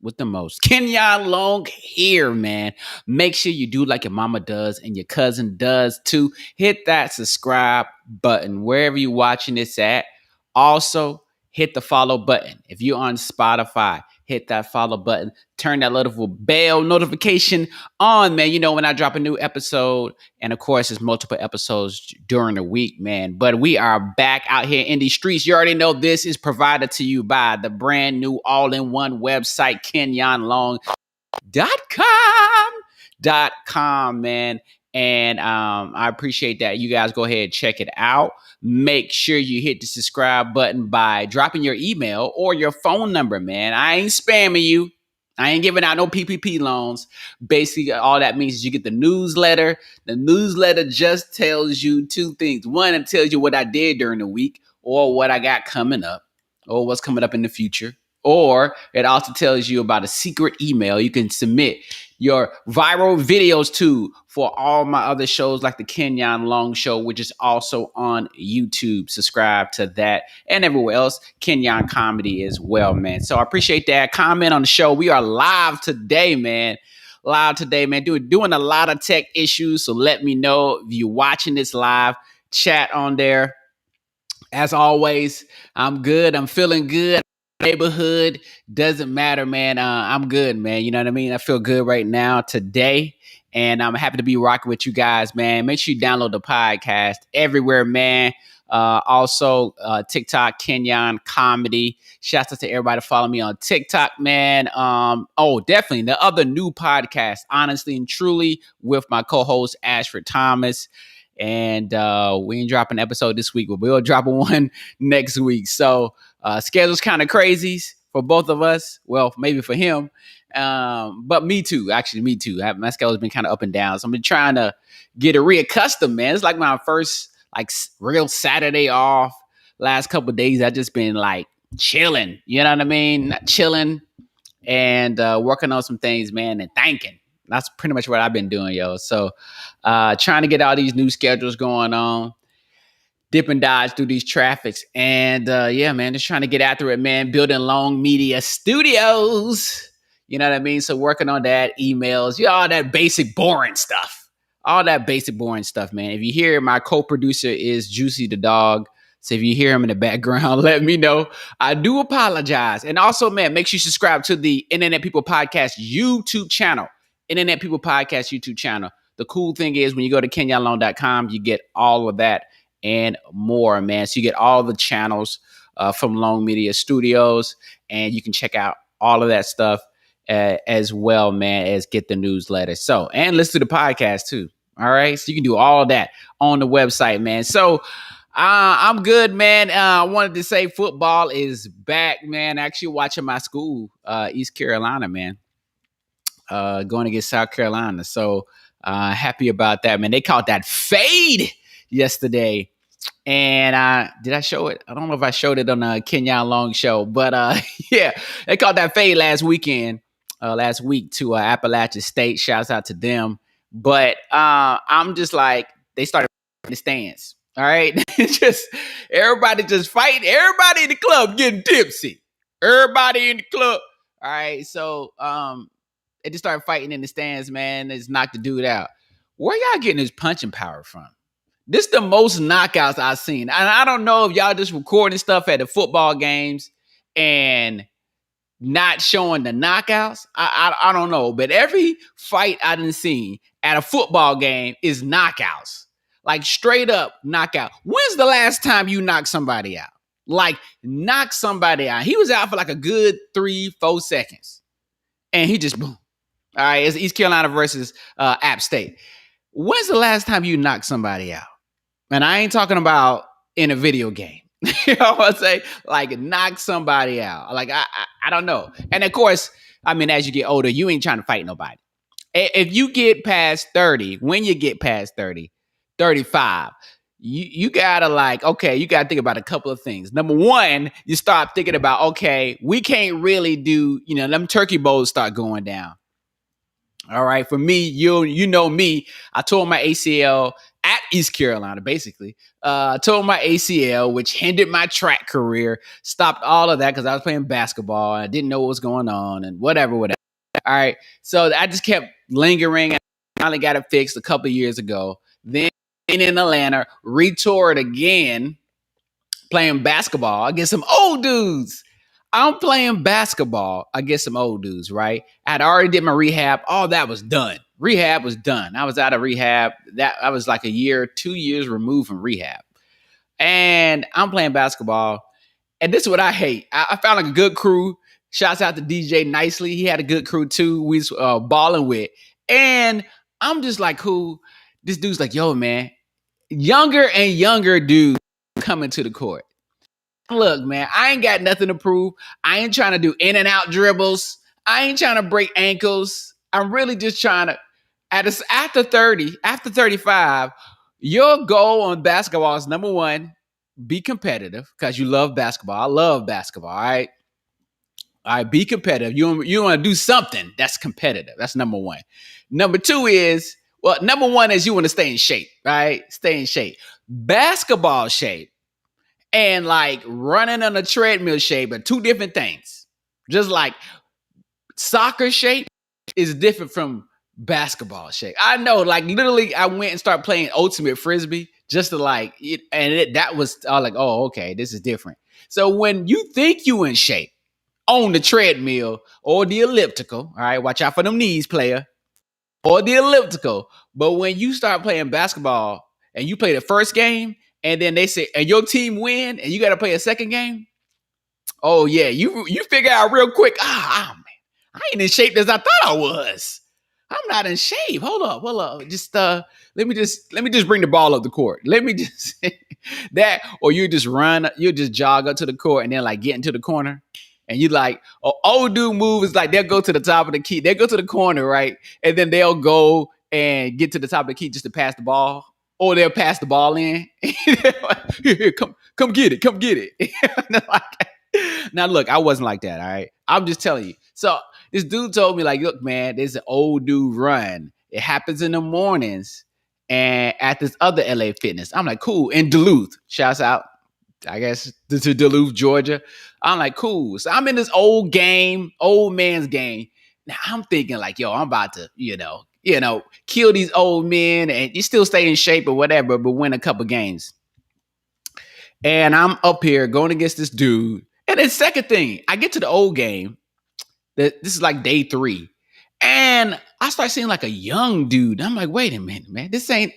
with the most. Kenyonlong here, man. Make sure you do like your mama does and your cousin does too. Hit that subscribe button wherever you're watching this at. Also, hit the follow button. If you're on Spotify, hit that follow button. Turn that little bell notification on, man. You know when I drop a new episode. And of course, there's multiple episodes during the week, man. But we are back out here in these streets. You already know this is provided to you by the brand new all-in-one website, Kenyonlong.com, man. And I appreciate that. You guys go ahead and check it out. Make sure you hit the subscribe button by dropping your email or your phone number, man. I ain't spamming you. I ain't giving out no PPP loans. Basically, all that means is you get the newsletter. The newsletter just tells you two things. One, it tells you what I did during the week or what I got coming up or what's coming up in the future. Or it also tells you about a secret email you can submit your viral videos to for all my other shows like the Kenyonlong Show, which is also on YouTube. Subscribe to that and everywhere else. Kenyon Comedy as well, man. So I appreciate that. Comment on the show. We are live today, man. Doing a lot of tech issues. So let me know if you're watching this live. Chat on there. As always, I'm good. I'm feeling good. Neighborhood doesn't matter, man. I'm good, man. You know what I mean? I feel good right now today, and I'm happy to be rocking with you guys, man. Make sure you download the podcast everywhere, man. Also, TikTok, Kenyon Comedy. Shouts out to everybody to follow me on TikTok, man. Definitely the other new podcast, Honestly and Truly, with my co-host Ashford Thomas. And we ain't dropping an episode this week, but we'll drop one next week. So schedule's kind of crazy for both of us. Well, maybe for him, but me too. Actually, me too. My schedule's been kind of up and down, so I've been trying to get it reaccustomed, man. It's like my first real Saturday off. Last couple of days, I just been like chilling. You know what I mean? Not chilling and working on some things, man, and thinking. That's pretty much what I've been doing, yo. So trying to get all these new schedules going on, dip and dodge through these traffics. And yeah, man, just trying to get after it, man. Building Long Media Studios. You know what I mean? So working on that, emails, all that basic, boring stuff. All that basic, boring stuff, man. If you hear, my co-producer is Juicy the dog. So if you hear him in the background, let me know. I do apologize. And also, man, make sure you subscribe to the Internet People Podcast YouTube channel. Internet People Podcast YouTube channel. The cool thing is when you go to Kenyonlong.com, you get all of that and more, man. So you get all the channels from Long Media Studios, and you can check out all of that stuff as well, man, as get the newsletter. So, and listen to the podcast too. All right. So you can do all of that on the website, man. So I'm good, man. I wanted to say football is back, man. Actually watching my school, East Carolina, man. Going against South Carolina. So happy about that, man. They caught that fade yesterday. And did I show it? I don't know if I showed it on the Kenyonlong show, but yeah, they caught that fade last week to Appalachian State. Shouts out to them. But I'm just like, they started in the stands. All right. Just everybody just fighting. Everybody in the club getting tipsy. Everybody in the club. All right. So they just started fighting in the stands, man. They just knocked the dude out. Where y'all getting this punching power from? This is the most knockouts I've seen. And I don't know if y'all just recording stuff at the football games and not showing the knockouts. I don't know. But every fight I done seen at a football game is knockouts. Like straight up knockout. When's the last time you knocked somebody out? Like knock somebody out. He was out for like a good 3-4 seconds. And he just boom. All right, it's East Carolina versus App State. When's the last time you knocked somebody out? And I ain't talking about in a video game. You know what I'm saying? Like knock somebody out. Like I don't know. And of course, I mean, as you get older, you ain't trying to fight nobody. If you get past 30, when you get past 30, 35, you gotta you gotta think about a couple of things. Number one, you start thinking about, okay, we can't really do, them turkey bowls start going down. All right. For me, you know me, I tore my ACL at East Carolina, basically. Tore my ACL, which hindered my track career. Stopped all of that because I was playing basketball. And I didn't know what was going on and whatever. All right. So I just kept lingering. I finally got it fixed a couple of years ago. Then in Atlanta, retoured again, playing basketball against some old dudes. I'm playing basketball against some old dudes, right? I'd already did my rehab. All that was done. Rehab was done. I was out of rehab. That I was like a year, 2 years removed from rehab. And I'm playing basketball. And this is what I hate. I found like a good crew. Shouts out to DJ Nicely. He had a good crew too. We was balling with. And I'm just like, cool. This dude's like, yo, man, younger and younger dudes coming to the court. Look, man, I ain't got nothing to prove. I ain't trying to do in and out dribbles. I ain't trying to break ankles. I'm really just trying to, after 30, after 35, your goal on basketball is number one, be competitive because you love basketball. I love basketball. All right. All right. Be competitive. You want to do something that's competitive. That's number one. Number two is, well, number one is you want to stay in shape, right? Stay in shape. Basketball shape and like running on a treadmill shape are two different things. Just like soccer shape is different from basketball shape. I know, like literally, I went and started playing ultimate frisbee just to like it, and that was all like, oh, okay, this is different. So when you think you in shape on the treadmill or the elliptical, all right, watch out for them knees, player, or the elliptical. But when you start playing basketball and you play the first game, and then they say, and your team win, and you got to play a second game. Oh yeah, you figure out real quick. Man, I ain't in shape as I thought I was. I'm not in shape. Hold up. Just let me just bring the ball up the court. Let me just that, or you just run, you just jog up to the court and then like get into the corner. And you like, old dude move is like they'll go to the top of the key, they'll go to the corner, right? And then they'll go and get to the top of the key just to pass the ball. Or they'll pass the ball in. Here, come get it. Now look, I wasn't like that, all right? I'm just telling you. So this dude told me, like, look, man, there's an old dude run. It happens in the mornings and at this other LA Fitness. I'm like, cool. In Duluth. Shouts out, I guess, to Duluth, Georgia. I'm like, cool. So I'm in this old man's game. Now I'm thinking like, yo, I'm about to, kill these old men and you still stay in shape or whatever, but win a couple games. And I'm up here going against this dude. And then second thing, I get to the old game. This is like day 3. And I start seeing like a young dude. I'm like, wait a minute, man. This ain't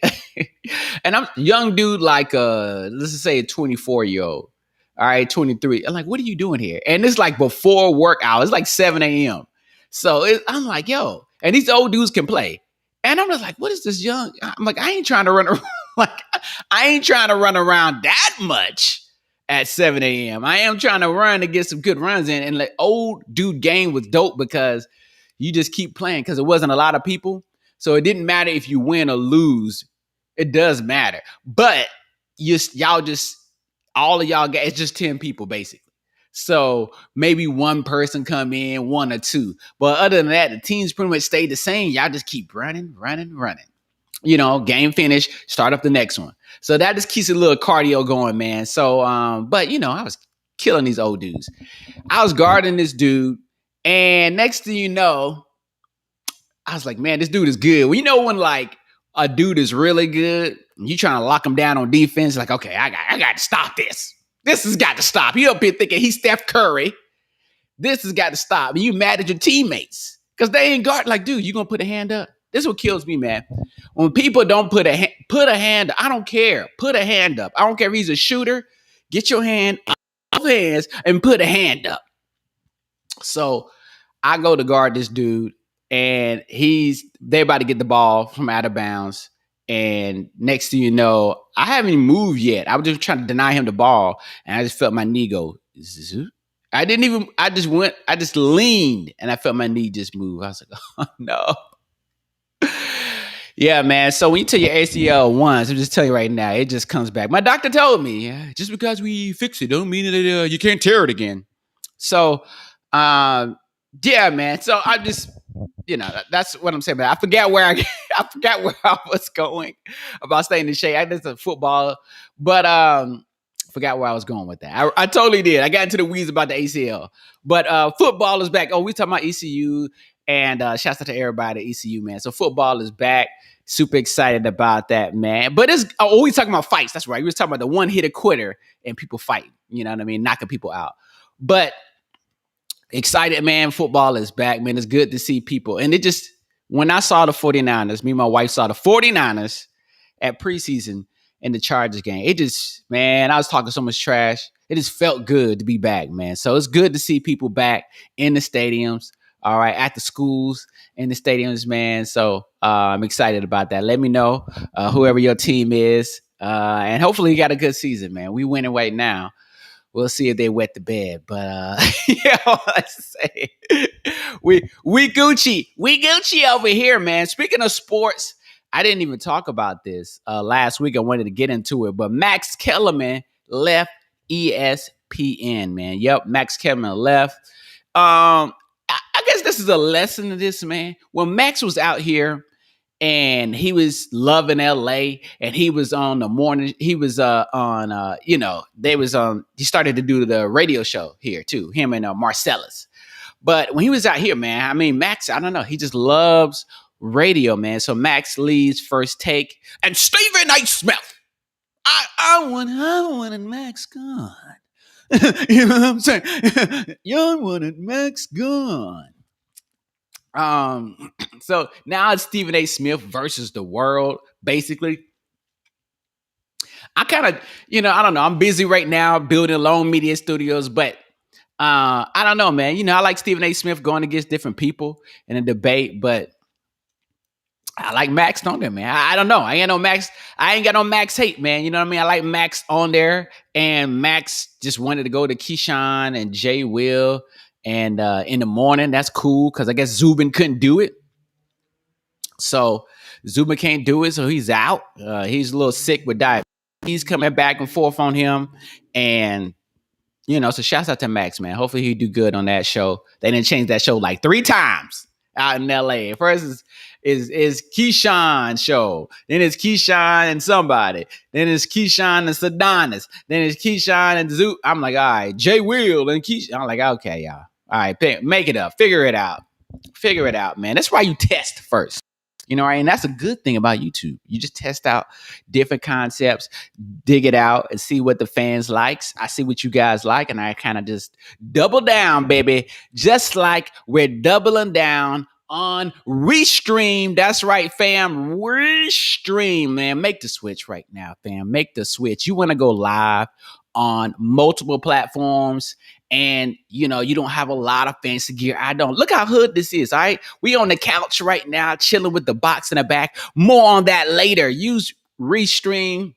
and I'm young dude, like let's just say a 24-year-old. All right, 23. I'm like, what are you doing here? And it's like before work hours. It's like 7 a.m. So I'm like, yo, and these old dudes can play. And I'm just like, what is this young? I'm like, I ain't trying to run around. Like, I ain't trying to run around that much at 7 a.m. I am trying to run to get some good runs in. And like old dude game was dope because you just keep playing because it wasn't a lot of people. So it didn't matter if you win or lose. It does matter. But all of y'all, it's just 10 people basically. So maybe one person come in, 1 or 2. But other than that, the teams pretty much stay the same. Y'all just keep running. Game finish, start up the next one. So that just keeps a little cardio going, man. So, but I was killing these old dudes. I was guarding this dude. And next thing you know, I was like, man, this dude is good. Well, when like a dude is really good, you trying to lock him down on defense, like, okay, I got to stop this. This has got to stop. You up here thinking he's Steph Curry. This has got to stop. And you mad at your teammates because they ain't guard. Like, dude, you gonna put a hand up? This is what kills me, man. When people don't put a hand up, I don't care. Put a hand up. I don't care if he's a shooter. Get your hand off hands and put a hand up. So I go to guard this dude, and they're about to get the ball from out of bounds. And next thing you know, I haven't even moved yet. I was just trying to deny him the ball, and I just felt my knee go. I just leaned, and I felt my knee just move. I was like, oh no. Yeah, man. So when you tear your ACL once, I'm just telling you right now, it just comes back. My doctor told me, just because we fix it don't mean that you can't tear it again. So, yeah, man. So that's what I'm saying. But I forgot where I forgot where I was going about staying in shape. I did some football, but forgot where I was going with that. I totally did. I got into the weeds about the ACL, but football is back. Oh, we talking about ECU, and shouts out to everybody at ECU, man. So football is back. Super excited about that, man. But we talking about fights. That's right. We was talking about the one hit quitter and people fighting. You know what I mean? Knocking people out. But excited, man. Football is back, man. It's good to see people. And when I saw the 49ers, me and my wife saw the 49ers at preseason in the Chargers game, man, I was talking so much trash. It just felt good to be back, man. So it's good to see people back in the stadiums, all right, at the schools, in the stadiums, man. So I'm excited about that. Let me know whoever your team is. And hopefully you got a good season, man. We winning right now. We'll see if they wet the bed, but let's say we Gucci over here, man. Speaking of sports, I didn't even talk about this last week. I wanted to get into it, but Max Kellerman left ESPN, man. Yep, Max Kellerman left. I guess this is a lesson to this, man. When Max was out here and he was loving LA, and he was on the morning, he was he started to do the radio show here too, him and Marcellus. But when he was out here, man, I mean, Max, I don't know, he just loves radio, man. So Max leaves First Take, and Stephen A. Smith, I wanted Max gone. You know what I'm saying? You wanted Max gone. So now it's Stephen A. Smith versus the world, basically. I kind of, I don't know. I'm busy right now building Long Media Studios, but I don't know, man. I like Stephen A. Smith going against different people in a debate, but I like Max on there, man. I don't know. I ain't got no Max hate, man. You know what I mean? I like Max on there, and Max just wanted to go to Keyshawn and Jay Will. And in the morning, that's cool because I guess Zubin couldn't do it. So Zubin can't do it, so he's out. He's a little sick with diabetes. He's coming back and forth on him. And, so shouts out to Max, man. Hopefully he do good on that show. They didn't change that show like 3 times out in LA. First is Keyshawn show. Then it's Keyshawn and somebody. Then it's Keyshawn and Sedonis. Then it's Keyshawn and Zoo. I'm like, all right, Jay Will and Keyshawn. I'm like, okay, y'all. All right, make it up. Figure it out. Man. That's why you test first. Right? And that's a good thing about YouTube. You just test out different concepts, dig it out, and see what the fans likes. I see what you guys like, and I kind of just double down, baby. Just like we're doubling down on Restream. That's right, fam. Restream, man. Make the switch right now, fam. Make the switch. You want to go live on multiple platforms, and you don't have a lot of fancy gear. I don't. Look how hood this is, all right? We on the couch right now, chilling with the box in the back. More on that later. Use Restream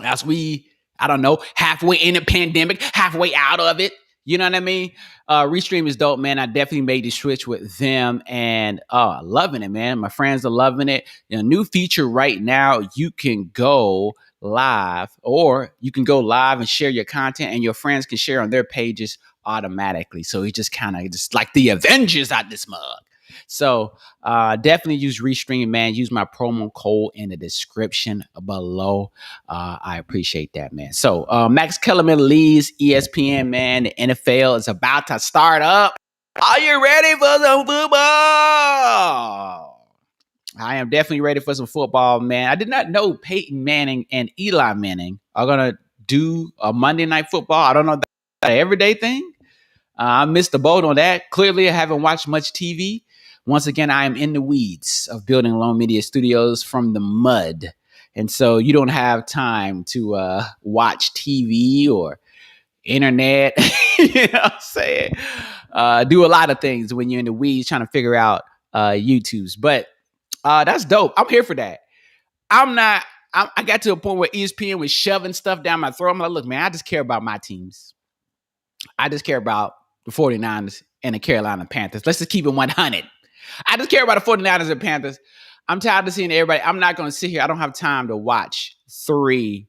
as I don't know, halfway in the pandemic, halfway out of it. You know what I mean? Restream is dope, man. I definitely made the switch with them, and loving it, man. My friends are loving it. New feature right now, you can go live, or you can go live and share your content, and your friends can share on their pages automatically. So it's just kind of just like the Avengers out this mug. So definitely use Restream, man. Use my promo code in the description below. I appreciate that, man. So Max Kellerman leaves ESPN, man. The NFL is about to start up. Are you ready for some football? I am definitely ready for some football, man. I did not know Peyton Manning and Eli Manning are going to do a Monday Night Football. I don't know if that's an everyday thing. I missed the boat on that. Clearly, I haven't watched much TV. Once again, I am in the weeds of building Long Media Studios from the mud. And so you don't have time to watch TV or internet. You know what I'm saying? Do a lot of things when you're in the weeds trying to figure out YouTubes. But that's dope. I'm here for that. I got to a point where ESPN was shoving stuff down my throat. I'm like, look, man, I just care about my teams. I just care about the 49ers and the Carolina Panthers. Let's just keep it 100. I just care about the 49ers and Panthers. I'm tired of seeing everybody. I'm not going to sit here. I don't have time to watch 3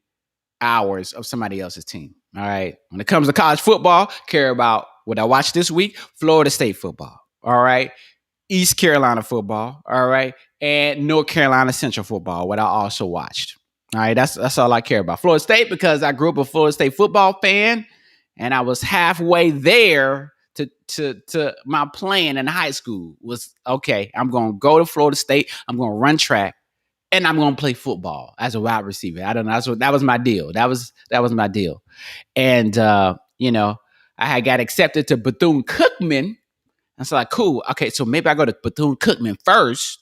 hours of somebody else's team. All right. When it comes to college football, care about what I watched this week, Florida State football. All right. East Carolina football, all right, and North Carolina Central football, what I also watched. All right, that's all I care about. Florida State, because I grew up a Florida State football fan, and I was halfway there to my plan in high school was okay. I'm gonna go to Florida State. I'm gonna run track, and I'm gonna play football as a wide receiver. I don't know. That was my deal. That was my deal. And I had got accepted to Bethune Cookman. And so like, cool. Okay, so maybe I go to Bethune Cookman first,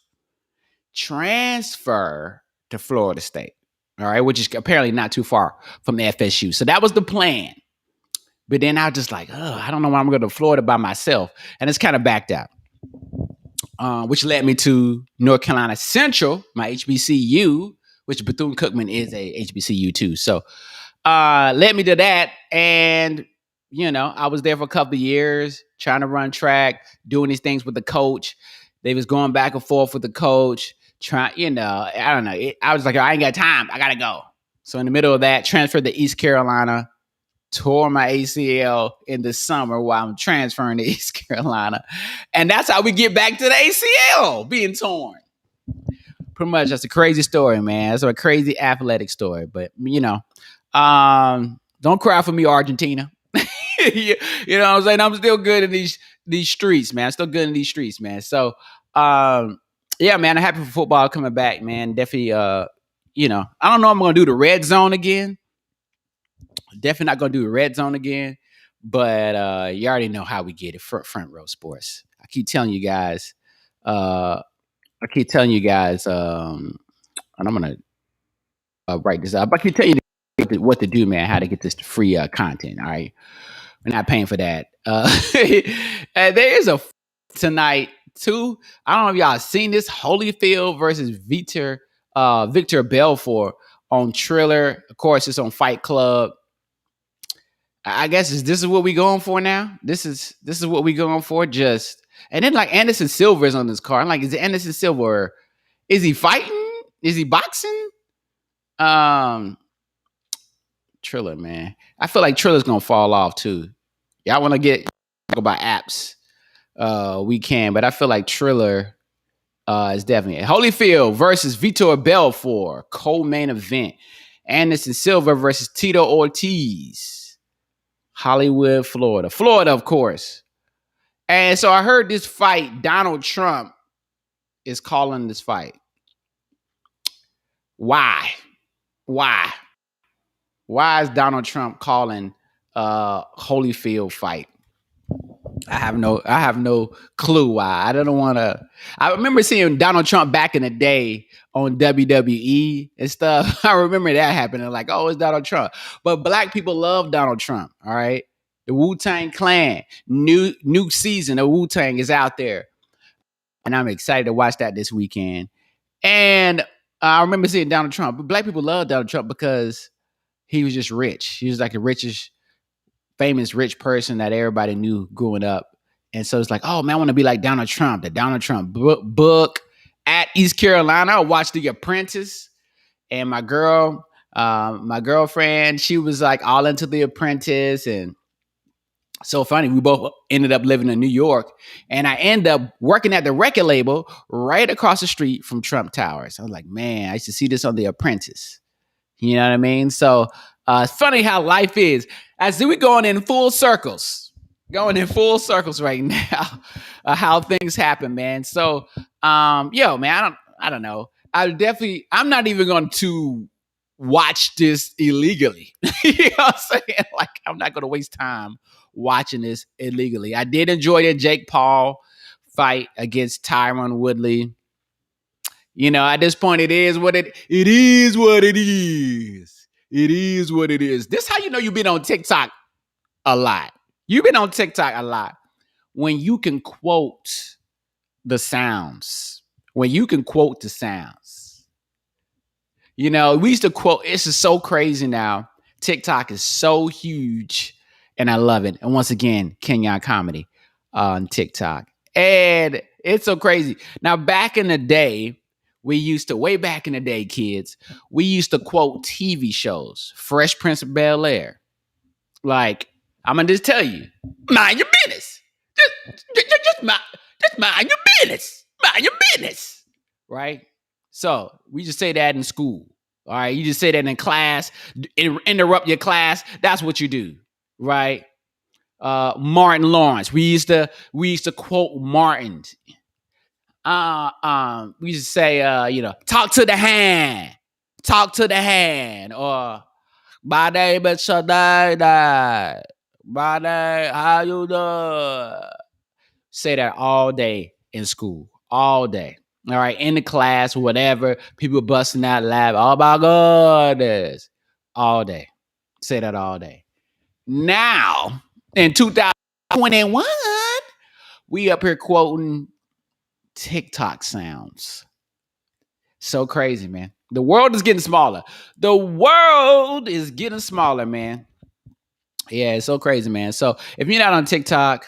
transfer to Florida State. All right, which is apparently not too far from FSU. So that was the plan. But then I was just like, oh, I don't know why I'm going to Florida by myself. And it's kind of backed out. Which led me to North Carolina Central, my HBCU, which Bethune Cookman is a HBCU too. So led me to that. And, I was there for a couple of years trying to run track, doing these things with the coach. They was going back and forth with the coach, I don't know. I was like, I ain't got time. I got to go. So in the middle of that, transferred to East Carolina, tore my ACL in the summer while I'm transferring to East Carolina. And that's how we get back to the ACL being torn. Pretty much, that's a crazy story, man. That's a crazy athletic story. But, don't cry for me, Argentina. You know what I'm saying? I'm still good in these streets, man. I'm still good in these streets, man. So, yeah, man, I'm happy for football coming back, man. Definitely, I don't know if I'm going to do the red zone again. Definitely not going to do the red zone again. But you already know how we get it. Front row sports. I keep telling you guys, and I'm going to write this up. I keep telling you what to do, man, how to get this free content, all right? We're not paying for that. There is a tonight, too. I don't know if y'all seen this. Holyfield versus Victor Belfort on Triller. Of course, it's on Fight Club. I guess this is what we going for now. This is what we going for. And then like Anderson Silva is on this card. I'm like, is it Anderson Silva? Is he fighting? Is he boxing? Triller, man. I feel like Triller's gonna fall off too. Y'all want to talk about apps? We can, but I feel like Triller is definitely Holyfield versus Vitor Belfort, co-main event. Anderson Silva versus Tito Ortiz, Hollywood, Florida, of course. And so I heard this fight. Donald Trump is calling this fight. Why? Why is Donald Trump calling Holyfield fight? I have no clue why. I don't want to. I remember seeing Donald Trump back in the day on WWE and stuff. I remember that happening. Like, oh, it's Donald Trump. But black people love Donald Trump. All right, the Wu-Tang Clan, new season of Wu-Tang is out there, and I'm excited to watch that this weekend. And I remember seeing Donald Trump. But black people love Donald Trump because he was just rich. He was like the richest, famous rich person that everybody knew growing up. And so it's like, oh man, I want to be like Donald Trump. The Donald Trump book at East Carolina. I watched The Apprentice, and my girlfriend, she was like all into The Apprentice. And so funny, we both ended up living in New York, and I ended up working at the record label right across the street from Trump Towers. I was like, man, I used to see this on The Apprentice. You know what I mean? So it's funny how life is. As we're going in full circles right now, how things happen, man. So, man, I don't know. I'm not even going to watch this illegally. You know what I'm saying? Like, I'm not going to waste time watching this illegally. I did enjoy the Jake Paul fight against Tyron Woodley. At this point, it is what it is. It is what it is. This how you know you've been on TikTok a lot. You've been on TikTok a lot when you can quote the sounds. We used to quote. This is so crazy now. TikTok is so huge, and I love it. And once again, Kenyon comedy on TikTok. And it's so crazy. Now, back in the day, way back in the day, kids, we used to quote TV shows. Fresh Prince of Bel-Air. Like, I'm going to just tell you, mind your business. Just mind your business. right? So we just say that in school. All right, you just say that in class, interrupt your class. That's what you do, right? Martin Lawrence. We used to quote Martin. We used to say, talk to the hand, or my name is Shadada. My name, how you doing? Say that all day in school, all day. All right, in the class, whatever. People busting out laugh. Oh my goodness, all day. Say that all day. Now, in 2021, we up here quoting TikTok sounds. So crazy, man. The world is getting smaller. The world is getting smaller, man. Yeah, it's so crazy, man. So if you're not on TikTok,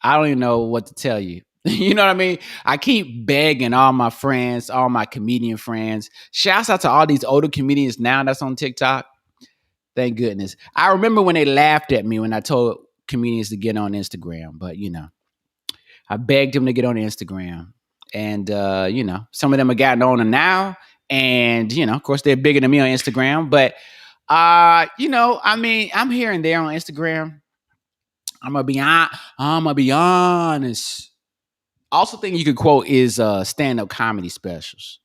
I don't even know what to tell you. You know what I mean? I keep begging all my friends, all my comedian friends. Shouts out to all these older comedians now that's on TikTok. Thank goodness. I remember when they laughed at me when I told comedians to get on Instagram, but I begged them to get on Instagram. And some of them have gotten on now. And, of course, they're bigger than me on Instagram. But I'm here and there on Instagram. I'm gonna be honest. Also, thing you could quote is stand-up comedy specials.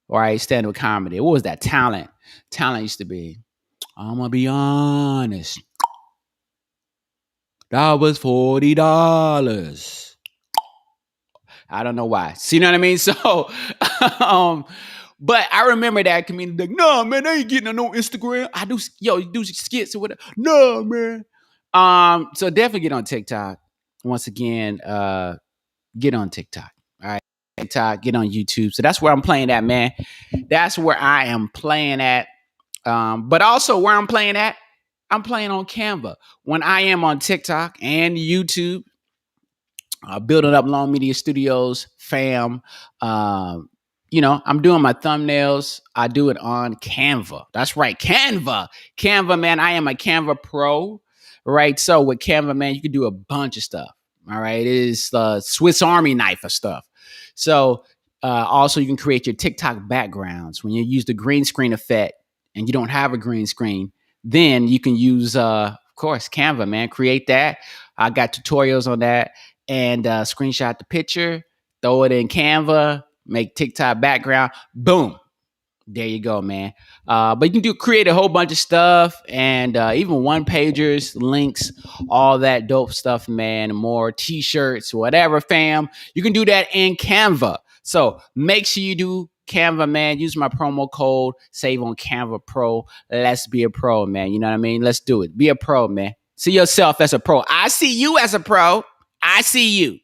All right, stand-up comedy. What was that? Talent. Talent used to be. I'm gonna be honest. That was $40. I don't know why. See, you know what I mean? So, um, but I remember that comedian like, no, man, I ain't getting on no Instagram. You do skits or whatever. No, man. So definitely get on TikTok. Once again, get on TikTok. All right. TikTok, get on YouTube. So that's where I'm playing at, man. That's where I am playing at. But also where I'm playing at, I'm playing on Canva. When I am on TikTok and YouTube, building up Long Media Studios, fam. I'm doing my thumbnails. I do it on Canva. That's right, Canva. Canva, man. I am a Canva pro, right? So with Canva, man, you can do a bunch of stuff. All right, it is the Swiss Army knife of stuff. So also, you can create your TikTok backgrounds when you use the green screen effect, and you don't have a green screen. Then you can use, of course, Canva, man. Create that. I got tutorials on that and screenshot the picture, throw it in Canva, make TikTok background, boom. There you go, man. But you can create a whole bunch of stuff and even one pagers, links, all that dope stuff, man. More t-shirts, whatever, fam. You can do that in Canva. So make sure you do Canva, man. Use my promo code, save on Canva Pro. Let's be a pro, man. You know what I mean? Let's do it. Be a pro, man. See yourself as a pro. I see you as a pro. I see you.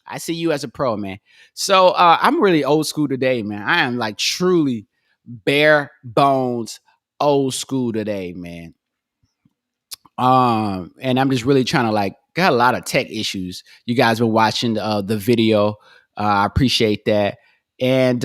I see you as a pro, man. So I'm really old school today, man. I am like truly bare bones old school today, man. And I'm just really trying to got a lot of tech issues. You guys been watching the video. I appreciate that. And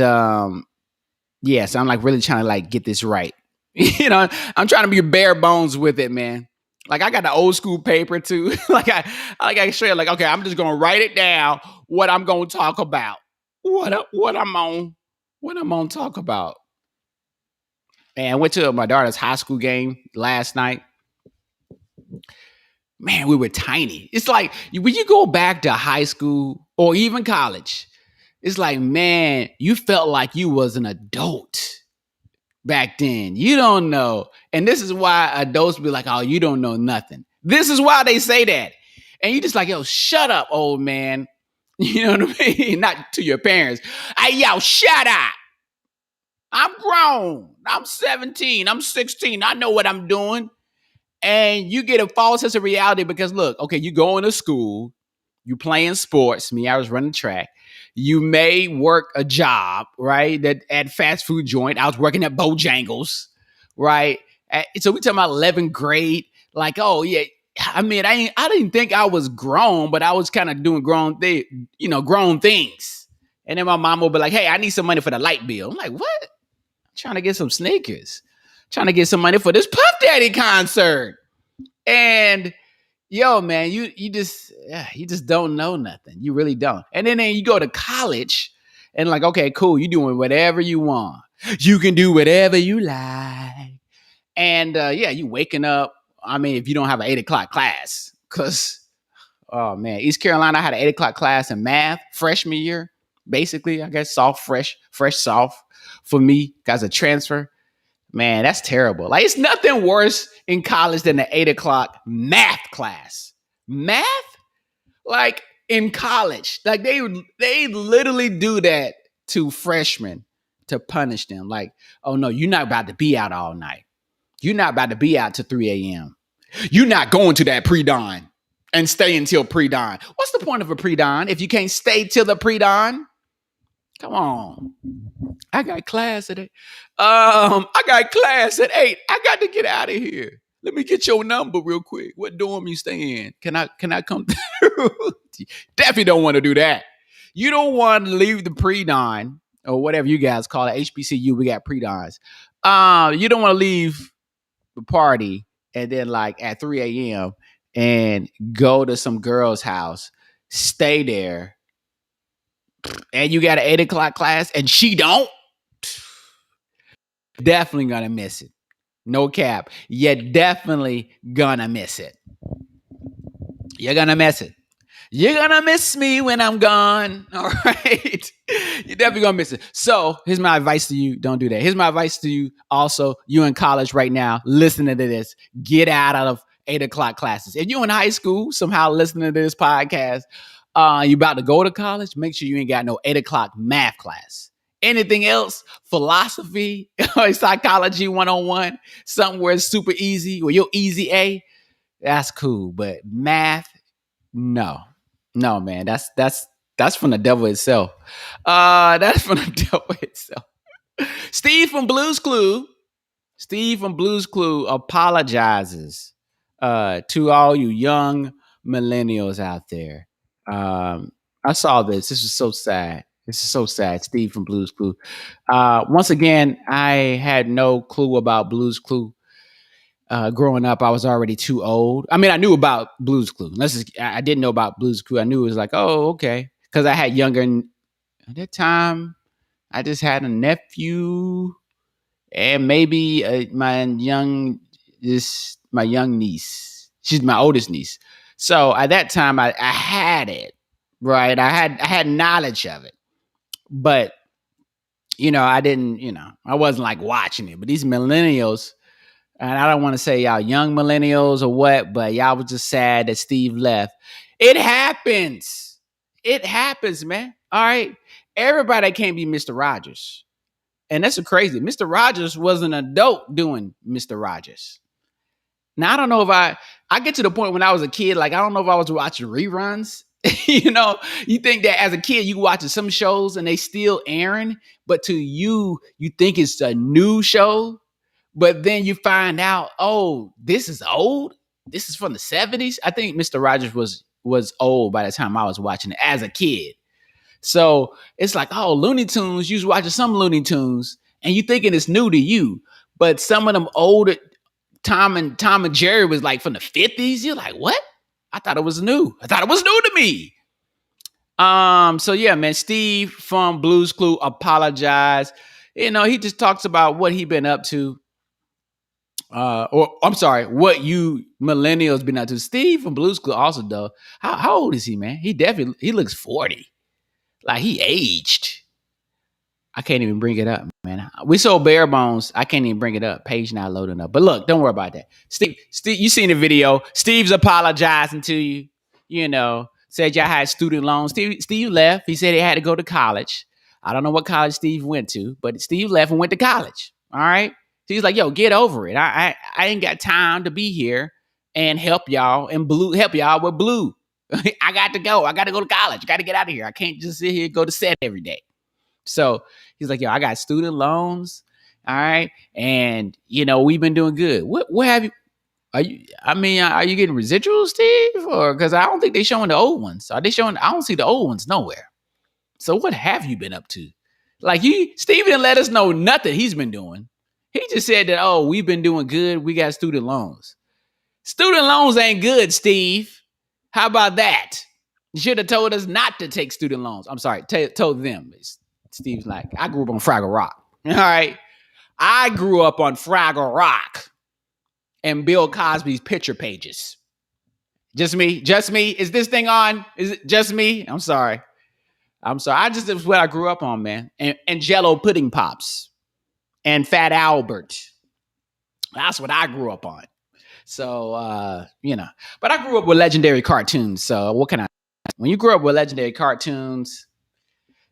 yes, I'm really trying to get this right. I'm trying to be bare bones with it, man. I got the old school paper too. I straight okay, I'm just gonna write it down what I'm gonna talk about. What I'm on talk about. And I went to my daughter's high school game last night. Man, we were tiny. It's like when you go back to high school or even college, it's like, man, you felt like you was an adult back then. You don't know. And this is why adults be like, oh, you don't know nothing. This is why they say that. And you just like, yo, shut up, old man. You know what I mean? Not to your parents. Hey, yo, shut up. I'm grown. I'm 17. I'm 16. I know what I'm doing. And you get a false sense of reality because look, okay, you going to school, you playing sports. Me, I was running track. You may work a job, right? That at fast food joint. I was working at Bojangles, right? So we talking about 11th grade. Like, oh yeah. I mean, I didn't think I was grown, but I was kind of doing grown things. And then my mom will be like, hey, I need some money for the light bill. I'm like, what? I'm trying to get some sneakers. Trying to get some money for this Puff Daddy concert. And yo, man, you just don't know nothing. You really don't. And then you go to college And like, okay, cool, you doing whatever you want. You can do whatever you like. And yeah, you waking up. I mean, if you don't have an 8 o'clock class, because oh man, East Carolina had an 8 o'clock class in math freshman year. Basically, I guess soft, fresh, soft for me as a transfer. Man, that's terrible. Like, it's nothing worse in college than the 8 o'clock math class. Math, like in college, like they literally do that to freshmen to punish them. Like, oh no, you're not about to be out all night. You're not about to be out till 3 a.m. You're not going to that pre-dawn and stay until pre-dawn. What's the point of a pre-dawn if you can't stay till the pre-dawn? Come on. I got class at 8. I got class at 8. I got to get out of here. Let me get your number real quick. What dorm you stay in? Can I come through? Definitely don't want to do that. You don't want to leave the pre-dawn or whatever you guys call it. HBCU, we got pre-dawns. You don't want to leave the party and then like at 3 a.m. and go to some girl's house, stay there, and you got an 8 o'clock class and she don't, definitely gonna miss it. No cap. You're definitely gonna miss it. You're gonna miss it. You're gonna miss me when I'm gone. All right. You're definitely gonna miss it. So here's my advice to you. Don't do that. Here's my advice to you. Also, you in college right now, listening to this. Get out of 8 o'clock classes. If you're in high school, somehow listening to this podcast, you about to go to college, make sure you ain't got no 8 o'clock math class. Anything else, philosophy or psychology 101, something where it's super easy or your easy A, that's cool. But math, no. No, man, that's from the devil itself. That's from the devil itself. Steve from Blues Clue. Steve from Blues Clue apologizes to all you young millennials out there. I saw this. This is so sad. This is so sad. Steve from Blues Clue. Once again, I had no clue about Blues Clue. Growing up, I was already too old. I mean, I knew about Blues Clue. I didn't know about Blues Clue. I knew it was like, oh, okay, because I had younger. At that time, I just had a nephew and maybe my young niece. She's my oldest niece. So at that time, I had it right. I had knowledge of it, but I didn't. I wasn't like watching it. But these millennials. And I don't want to say y'all young millennials or what, but y'all was just sad that Steve left. It happens. It happens, man. All right. Everybody can't be Mr. Rogers. And that's crazy. Mr. Rogers was an adult doing Mr. Rogers. Now, I don't know if I get to the point when I was a kid, like, I don't know if I was watching reruns. You think that as a kid, you watching some shows and they still airing, but to you think it's a new show. But then you find out, oh, this is old. This is from the 70s. I think Mr. Rogers was old by the time I was watching it as a kid. So it's like, oh, Looney Tunes, you was watching some Looney Tunes and you thinking it's new to you. But some of them older Tom and Jerry was like from the 50s. You're like, what? I thought it was new. I thought it was new to me. So yeah, man, Steve from Blues Clue apologized. He just talks about what he been up to. Or I'm sorry, what you millennials been up to. Steve from Blues Clue also though. How old is he, man? He looks 40. Like he aged. I can't even bring it up, man. We so bare bones, I can't even bring it up. Page not loading up. But look, don't worry about that. Steve, you seen the video. Steve's apologizing to you, said y'all had student loans. Steve left. He said he had to go to college. I don't know what college Steve went to, but Steve left and went to college. All right. So he's like, yo, get over it. I ain't got time to be here and help y'all with Blue. I got to go. I got to go to college. I got to get out of here. I can't just sit here and go to set every day. So he's like, yo, I got student loans. All right. And, we've been doing good. What have you? Are you getting residuals, Steve? Or because I don't think they're showing the old ones. Are they showing? I don't see the old ones nowhere. So what have you been up to? Like Steve didn't let us know nothing he's been doing. He just said that, oh, we've been doing good. We got student loans. Student loans ain't good, Steve. How about that? You should have told us not to take student loans. I'm sorry, told them. Steve's like, I grew up on Fraggle Rock. All right. I grew up on Fraggle Rock and Bill Cosby's picture pages. Just me? Just me? Is this thing on? Is it just me? I'm sorry. This is what I grew up on, man. And Jello pudding pops and Fat Albert. That's what I grew up on. So, but I grew up with legendary cartoons. So what can I, when you grew up with legendary cartoons,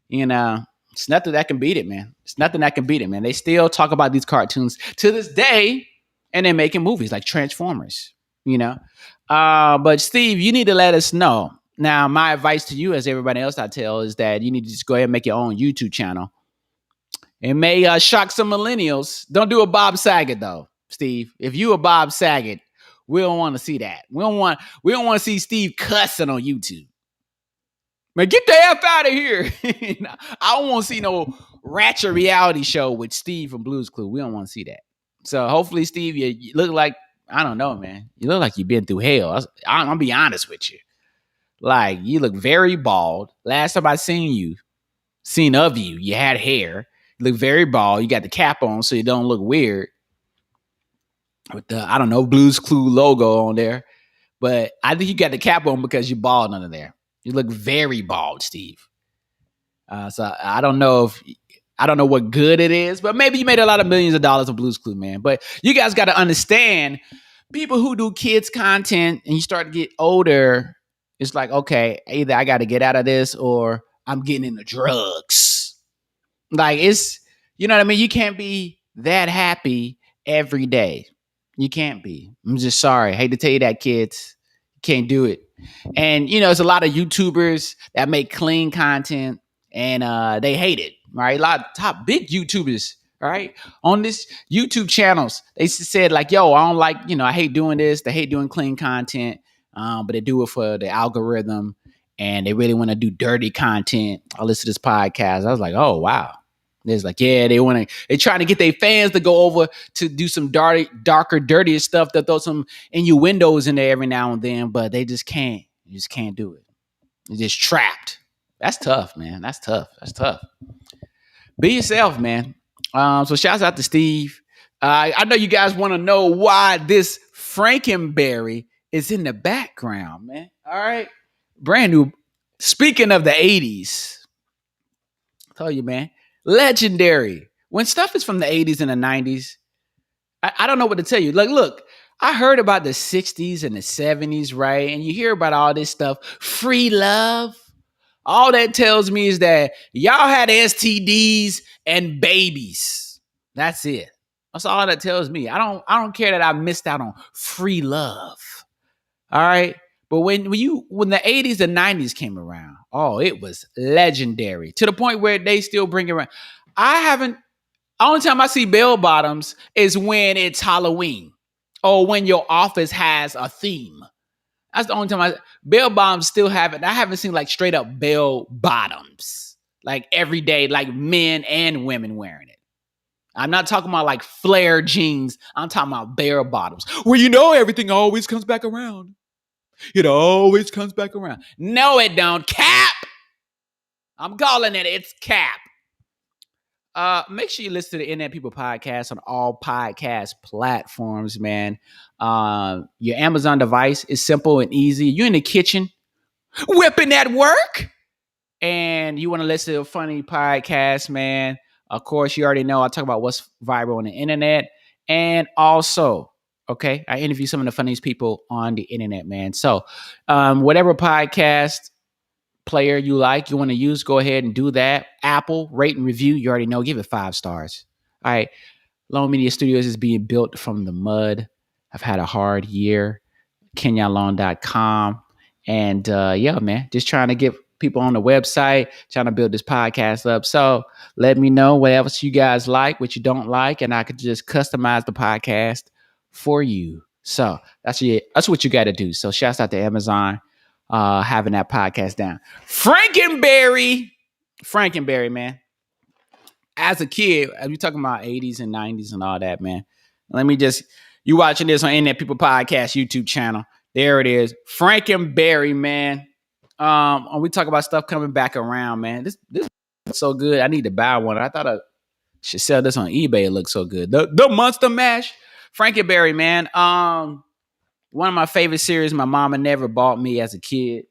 it's nothing that can beat it, man. It's nothing that can beat it, man. They still talk about these cartoons to this day, and they're making movies like Transformers, But Steve, you need to let us know. Now, my advice to you, as everybody else I tell, is that you need to just go ahead and make your own YouTube channel. It may shock some millennials. Don't do a Bob Saget though, Steve. If you a Bob Saget, we don't want to see that. We don't want to see Steve cussing on YouTube. Man, get the F out of here. I don't want to see no ratchet reality show with Steve from Blue's Clues. We don't want to see that. So hopefully, Steve, you look like, I don't know, man. You look like you've been through hell. I'm going to be honest with you. Like, you look very bald. Last time I seen of you, you had hair. You look very bald. You got the cap on so you don't look weird. With the, I don't know, Blue's Clues logo on there. But I think you got the cap on because you're bald under there. You look very bald, Steve. So I don't know what good it is, but maybe you made a lot of millions of dollars on Blue's Clues, man. But you guys got to understand, people who do kids content and you start to get older, it's like, okay, either I got to get out of this or I'm getting into drugs. Like, it's, you know what I mean? You can't be that happy every day. You can't be. I'm just sorry. I hate to tell you that, kids. You can't do it. And, there's a lot of YouTubers that make clean content and they hate it, right? A lot of top big YouTubers, right? On this YouTube channels, they said like, yo, I don't like, I hate doing this. They hate doing clean content, but they do it for the algorithm and they really want to do dirty content. I listen to this podcast. I was like, oh, wow. There's like, yeah, they're trying to get their fans to go over to do some darker, dirtier stuff. They'll throw some innuendos in there every now and then, but they just can't. You just can't do it. You're just trapped. That's tough, man. That's tough. Be yourself, man. So shouts out to Steve. I know you guys want to know why this Frankenberry is in the background, man. All right. Brand new. Speaking of the 80s, I tell you, man. Legendary. When stuff is from the 80s and the 90s, I don't know what to tell you. Like, look, I heard about the 60s and the 70s, right? And you hear about all this stuff. Free love. All that tells me is that y'all had STDs and babies. That's it. That's all that tells me. I don't care that I missed out on free love. All right. But when the 80s and 90s came around, it was legendary to the point where they still bring it around. Only time I see bell bottoms is when it's Halloween or when your office has a theme. That's the only time bell bottoms still have it. I haven't seen like straight up bell bottoms like every day, like men and women wearing it. I'm not talking about like flare jeans. I'm talking about bell bottoms where everything always comes back around. It always comes back around. No, it don't. Cap. I'm calling it. It's cap. Make sure you listen to the Internet People podcast on all podcast platforms, man. Your Amazon device is simple and easy. You're in the kitchen, whipping at work, and you want to listen to a funny podcast, man. Of course, you already know I talk about what's viral on the internet, and also, okay, I interview some of the funniest people on the internet, man. So, whatever podcast player you like, you want to use, go ahead and do that. Apple, rate and review. You already know, give it 5 stars. All right. Long Media Studios is being built from the mud. I've had a hard year. Kenyonlong.com. And yeah, man, just trying to get people on the website, trying to build this podcast up. So let me know what else you guys like, what you don't like, and I could just customize the podcast for you. So that's what you got to do. So shouts out to Amazon having that podcast down. Frankenberry, man. As a kid, as we talking about 80s and 90s and all that, man. You watching this on Internet People Podcast YouTube channel. There it is. Frankenberry, man. We talk about stuff coming back around, man. This looks so good. I need to buy one. I thought I should sell this on eBay. It looks so good. The Monster Mash, Frankenberry, man. One of my favorite cereals my mama never bought me as a kid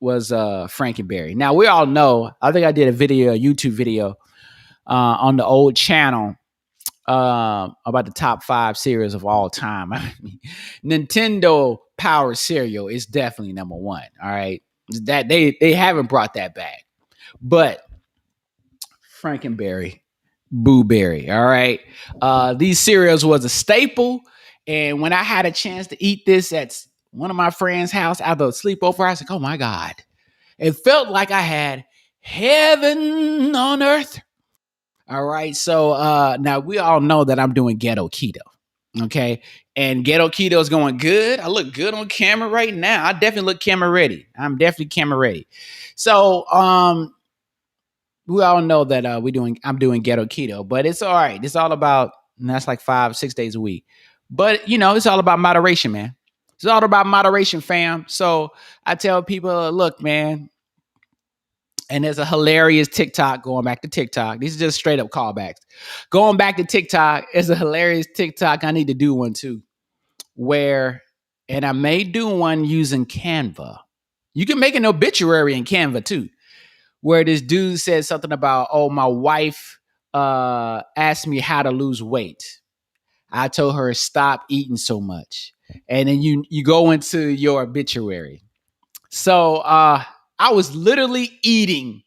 was Frankenberry. Now we all know. I think I did a YouTube video on the old channel about the top 5 cereals of all time. I mean, Nintendo Power cereal is definitely number 1. All right, that they haven't brought that back, but Frankenberry, Boo Berry. All right, these cereals was a staple, and when I had a chance to eat this at one of my friends' house after a sleepover, I was like, "Oh my god!" It felt like I had heaven on earth. All right. So now we all know that I'm doing ghetto keto. Okay. And ghetto keto is going good. I look good on camera right now. I definitely look camera ready. I'm definitely camera ready. So we all know that I'm doing ghetto keto, but it's all right. It's all about, and that's like 5-6 days a week. But it's all about moderation, man. It's all about moderation, fam. So I tell people, look, man, and there's a hilarious TikTok going back to TikTok. These are just straight up callbacks. Going back to TikTok is a hilarious TikTok. I need to do one too. And I may do one using Canva. You can make an obituary in Canva too, where this dude says something about, oh, my wife asked me how to lose weight. I told her stop eating so much. And then you go into your obituary. So I was literally eating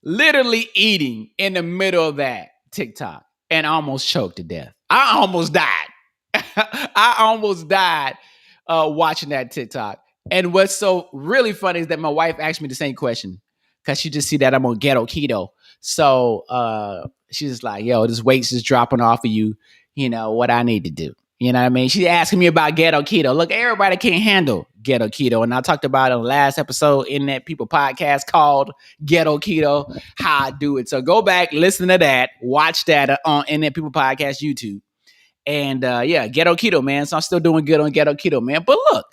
in the middle of that TikTok and almost choked to death. I almost died. I almost died watching that TikTok. And what's so really funny is that my wife asked me the same question because she just see that I'm on ghetto keto. So she's just like, yo, this weight's just dropping off of you. You know, what I need to do. You know what I mean? She's asking me about ghetto keto. Look, everybody can't handle ghetto keto. And I talked about it on the last episode in that People podcast called Ghetto Keto, how I do it. So go back, listen to that, watch that on in that People podcast YouTube. And ghetto keto, man. So I'm still doing good on ghetto keto, man. But look,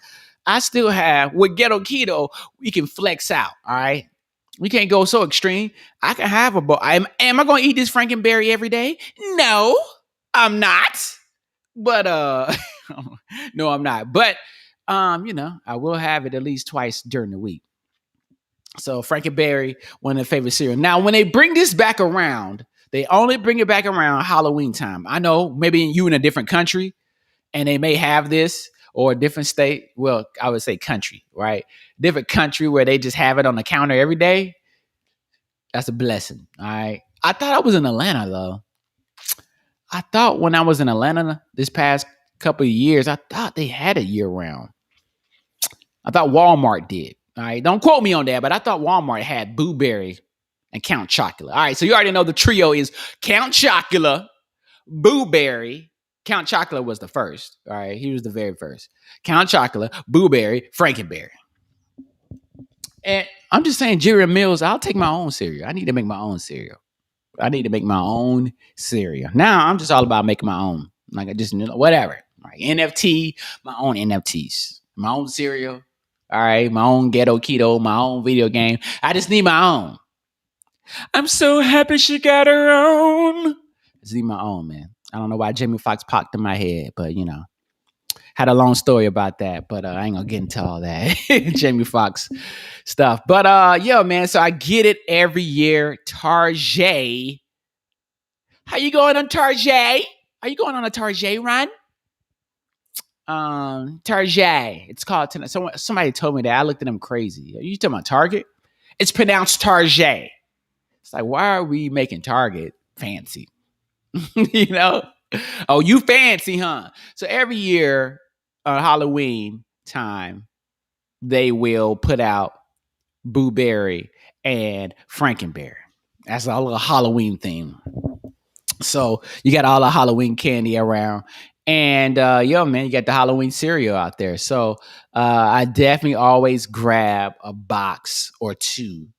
I still have, with ghetto keto, we can flex out, all right? We can't go so extreme. I can have a bowl. Am I going to eat this Frankenberry every day? No, I'm not. But no, I'm not. But I will have it at least twice during the week. So Frankenberry, one of the favorite cereal. Now, when they bring this back around, they only bring it back around Halloween time. I know maybe you in a different country and they may have this, or a different state. Well, I would say country, right? Different country where they just have it on the counter every day. That's a blessing. All right. I thought I was in Atlanta though. I thought when I was in Atlanta this past couple of years, I thought they had it year round. I thought Walmart did. All right. Don't quote me on that, but I thought Walmart had Boo Berry and Count Chocula. All right. So you already know the trio is Count Chocula, Boo Berry. Count Chocula was the first. All right. He was the very first. Count Chocula, Boo Berry, Frankenberry. And I'm just saying, Jerry Mills, I'll take my own cereal. I need to make my own cereal. Now I'm just all about making my own. Like I just whatever. Like NFT, my own NFTs, my own cereal. All right, my own ghetto keto, my own video game. I just need my own. I'm so happy she got her own. I just need my own, man. I don't know why Jamie Foxx popped in my head, but had a long story about that, but I ain't gonna get into all that Jamie Foxx stuff. But man, so I get it every year. Tarjay. How you going on Tarjay? Are you going on a Tarjay run? Tarjay. It's called tonight. Somebody told me that. I looked at them crazy. Are you talking about Target? It's pronounced Tarjay. It's like, why are we making Target fancy? Oh, you fancy, huh? So every year on Halloween time, they will put out Boo Berry and Frankenberry. That's a little Halloween theme. So you got all the Halloween candy around. And man, you got the Halloween cereal out there. So I definitely always grab a box or two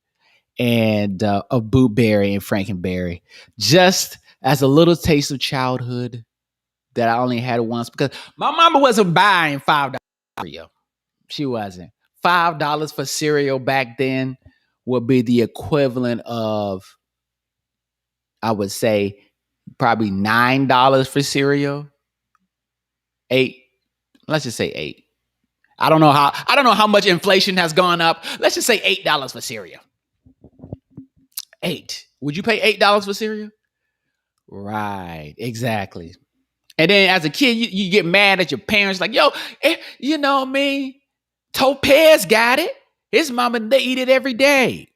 and of Boo Berry and Frankenberry, just as a little taste of childhood that I only had once, because my mama wasn't buying $5 cereal. She wasn't. $5 for cereal back then would be the equivalent of I would say probably $9 for cereal. Eight. Let's just say eight. I don't know how much inflation has gone up. Let's just say $8 for cereal. Eight. Would you pay $8 for cereal? Right. Exactly. And then as a kid, you get mad at your parents, like, yo, you know what I mean? Topaz got it. His mama, they eat it every day.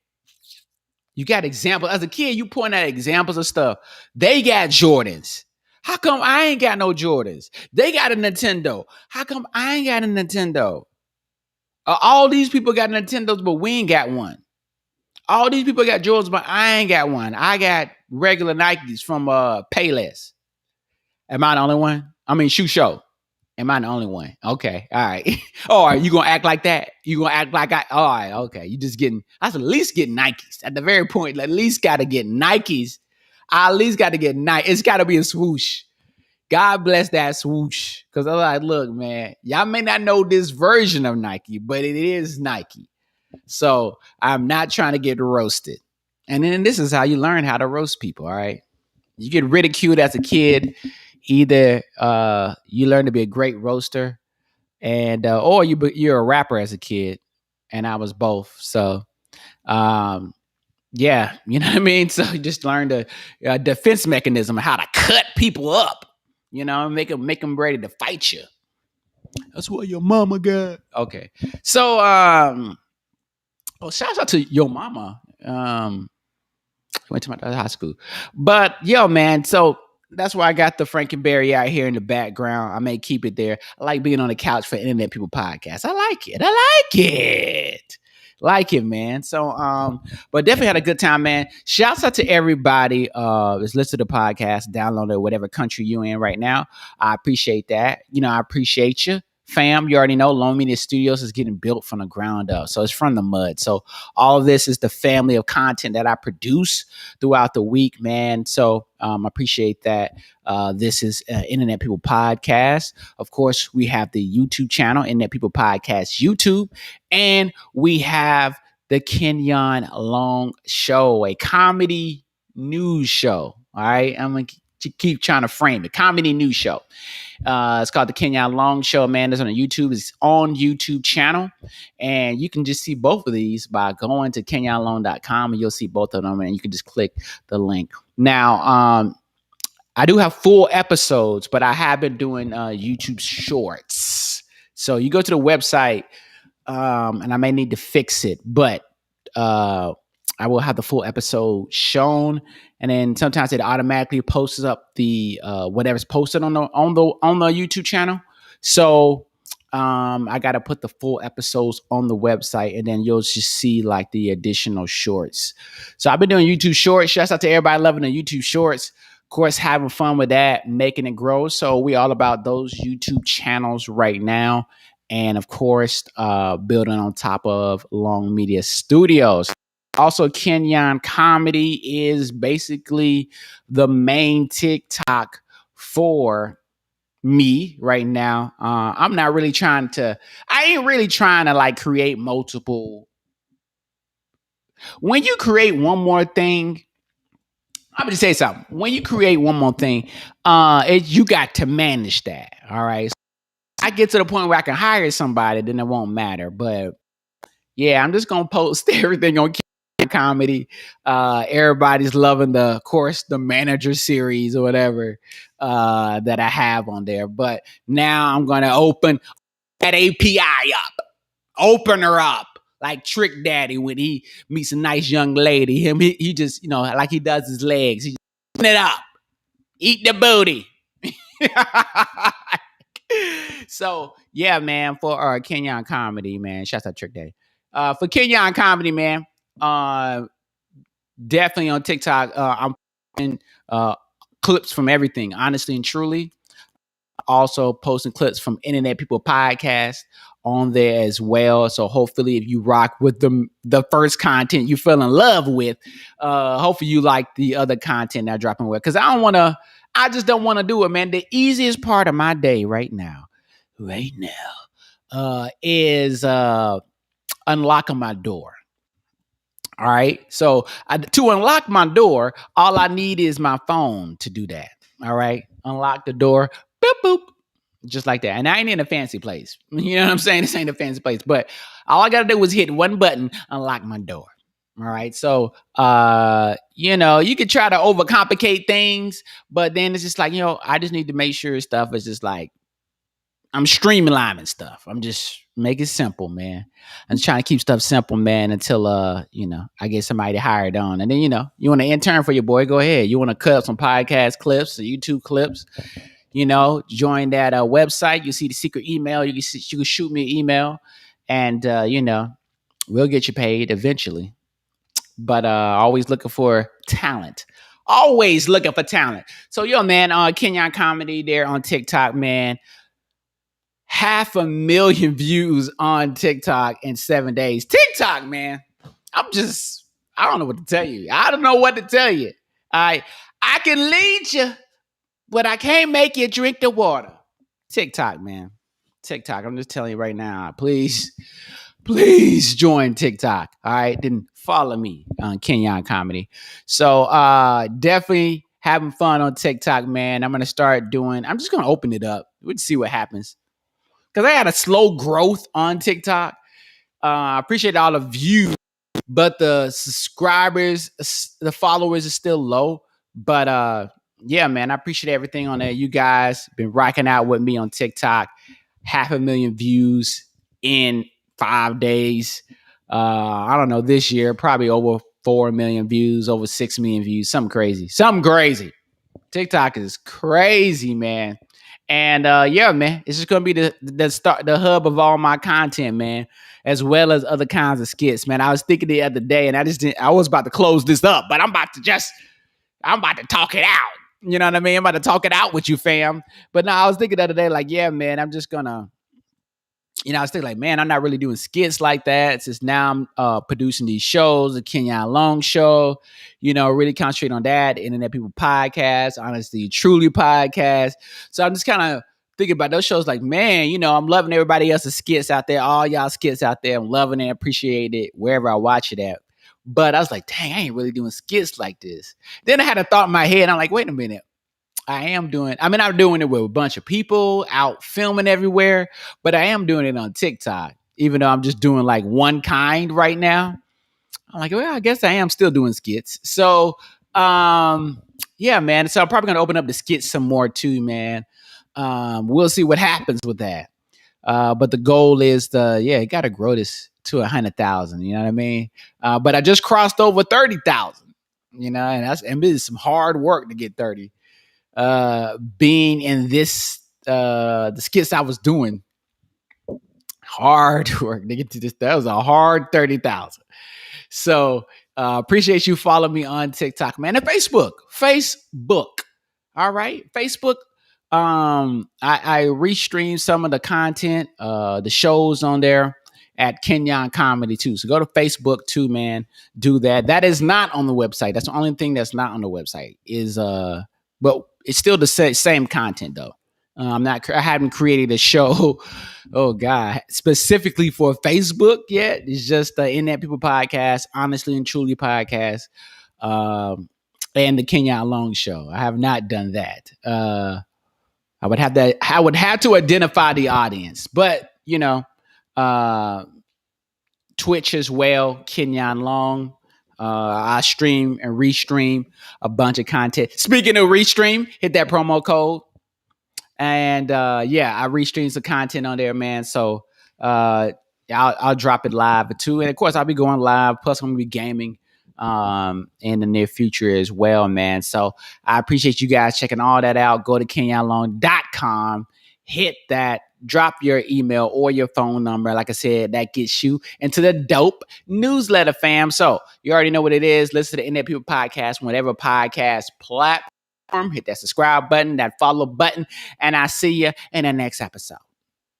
You got examples. As a kid, you point out examples of stuff. They got Jordans. How come I ain't got no Jordans? They got a Nintendo. How come I ain't got a Nintendo? All these people got Nintendos, but we ain't got one. All these people got Jordans, but I ain't got one. I got regular Nikes from Payless. Am I the only one? I mean, Shoe Show. Am I the only one? Okay. All right. All right. You gonna act like that? You gonna act like all right, okay. You just getting I should at least get Nikes. At the very point, at least gotta get Nikes. I at least gotta get Nike. It's gotta be a swoosh. God bless that swoosh. Cause I'm like, look, man, y'all may not know this version of Nike, but it is Nike. So I'm not trying to get roasted. And then this is how you learn how to roast people, all right? You get ridiculed as a kid. Either you learn to be a great roaster, and or you're a rapper as a kid, and I was both. So, yeah, you know what I mean. So you just learned a defense mechanism of how to cut people up. You know, make them ready to fight you. That's what your mama got. Okay, so shout out to your mama. Went to my high school, but yo, man, so that's why I got the Frankenberry out here in the background. I may keep it there. I like being on the couch for Internet People Podcast. I like it. Like it, man. So, but definitely had a good time, man. Shouts out to everybody that's listening to the podcast, download it, whatever country you in right now. I appreciate that. You know, I appreciate you. Fam, you already know Lone Media Studios is getting built from the ground up. So it's from the mud. So all of this is the family of content that I produce throughout the week, man. So I appreciate that. This is Internet People Podcast. Of course, we have the YouTube channel, Internet People Podcast YouTube. And we have the Kenyonlong Show, a comedy news show. All right. I'm going to keep trying to frame it. Comedy news show. It's called the Kenyonlong Show, man. It's on YouTube. It's on YouTube channel. And you can just see both of these by going to kenyonlong.com, and you'll see both of them. And you can just click the link. Now, I do have full episodes, but I have been doing YouTube shorts. So you go to the website, and I may need to fix it, but I will have the full episode shown, and then sometimes it automatically posts up the whatever's posted on the YouTube channel. So I got to put the full episodes on the website, and then you'll just see like the additional shorts. So I've been doing YouTube shorts. Shouts out to everybody loving the YouTube shorts. Of course, having fun with that, making it grow. So we all about those YouTube channels right now. And of course, building on top of Long Media Studios. Also, Kenyon Comedy is basically the main TikTok for me right now. I ain't really trying to like create multiple. When you create one more thing, I'm gonna say something. When you create one more thing, you got to manage that. All right. So I get to the point where I can hire somebody, then it won't matter. But yeah, I'm just gonna post everything on Comedy. Everybody's loving of course, the manager series or whatever that I have on there. But now I'm gonna open that API up, open her up. Like Trick Daddy when he meets a nice young lady. He just, like he does his legs. He just open it up. Eat the booty. So yeah, man, for Kenyon Comedy, man. Shouts out Trick Daddy. For Kenyon Comedy, man. Definitely on TikTok. I'm posting clips from everything, honestly and truly. Also posting clips from Internet People Podcast on there as well. So hopefully if you rock with the first content you fell in love with, hopefully you like the other content that I'm dropping with. Because I just don't want to do it, man. The easiest part of my day right now, is unlocking my door. All right. So to unlock my door, all I need is my phone to do that. All right. Unlock the door. Boop, boop. Just like that. And I ain't in a fancy place. You know what I'm saying? This ain't a fancy place. But all I got to do is hit one button, unlock my door. All right. So, you could try to overcomplicate things, but then it's just like, I just need to make sure stuff is just like, I'm streamlining stuff. I'm just make it simple, man. I'm just trying to keep stuff simple, man, until I get somebody hired on. And then, you want to intern for your boy, go ahead. You want to cut up some podcast clips or YouTube clips, join that website. You see the secret email. You can shoot me an email and we'll get you paid eventually. But always looking for talent. Always looking for talent. So, man, Kenyon Comedy there on TikTok, man. 500,000 views on TikTok in 7 days. TikTok, man. I don't know what to tell you. I don't know what to tell you. I can lead you, but I can't make you drink the water. TikTok, man. TikTok. I'm just telling you right now. Please join TikTok. All right. Then follow me on Kenyon Comedy. So definitely having fun on TikTok, man. I'm just going to open it up. We'll see what happens. Because I had a slow growth on TikTok. I appreciate all the views, but the subscribers, the followers is still low. But yeah, man, I appreciate everything on there. You guys been rocking out with me on TikTok. 500,000 views in 5 days. I don't know, this year, probably over 4 million views, over 6 million views, something crazy. TikTok is crazy, man. And yeah, man, it's just gonna be the hub of all my content, man, as well as other kinds of skits, man. I was thinking the other day, and I was about to close this up, but I'm about to talk it out. You know what I mean? I'm about to talk it out with you, fam. But no, I was thinking the other day, like, yeah, man, I'm just gonna. I was thinking like, man, I'm not really doing skits like that. Since now I'm producing these shows, the Kenyonlong show, really concentrate on that. Internet People Podcast, Honestly Truly Podcast. So I'm just kind of thinking about those shows like, man, I'm loving everybody else's skits out there. All y'all skits out there. I'm loving it, appreciate it, wherever I watch it at. But I was like, dang, I ain't really doing skits like this. Then I had a thought in my head. And I'm like, wait a minute. I'm doing it with a bunch of people out filming everywhere, but I am doing it on TikTok, even though I'm just doing like one kind right now. I'm like, well, I guess I am still doing skits. So, yeah, man. So I'm probably going to open up the skits some more too, man. We'll see what happens with that. But the goal is you got to grow this to 100,000. You know what I mean? But I just crossed over 30,000, and it's some hard work to get 30. Being in this the skits I was doing, hard work to get to this. That was a hard 30,000. So appreciate you following me on TikTok, man. And Facebook. All right, Facebook. I restream some of the content, the shows on there at Kenyon Comedy too. So go to Facebook too, man. Do that. That is not on the website. That's the only thing that's not on the website is but it's still the same content though. I haven't created a show, oh God, specifically for Facebook yet. It's just the Internet People Podcast, Honestly and Truly Podcast, and the Kenyonlong show. I have not done that. I would have to identify the audience, but Twitch as well, Kenyonlong. I stream and restream a bunch of content. Speaking of restream, hit that promo code. And I restream some content on there, man. So I'll drop it live too. And of course, I'll be going live. Plus, I'm gonna be gaming in the near future as well, man. So I appreciate you guys checking all that out. Go to Kenyonlong.com. Hit that. Drop your email or your phone number. Like I said, that gets you into the dope newsletter, fam. So you already know what it is. Listen to the Internet People Podcast, whatever podcast platform. Hit that subscribe button, that follow button, and I'll see you in the next episode.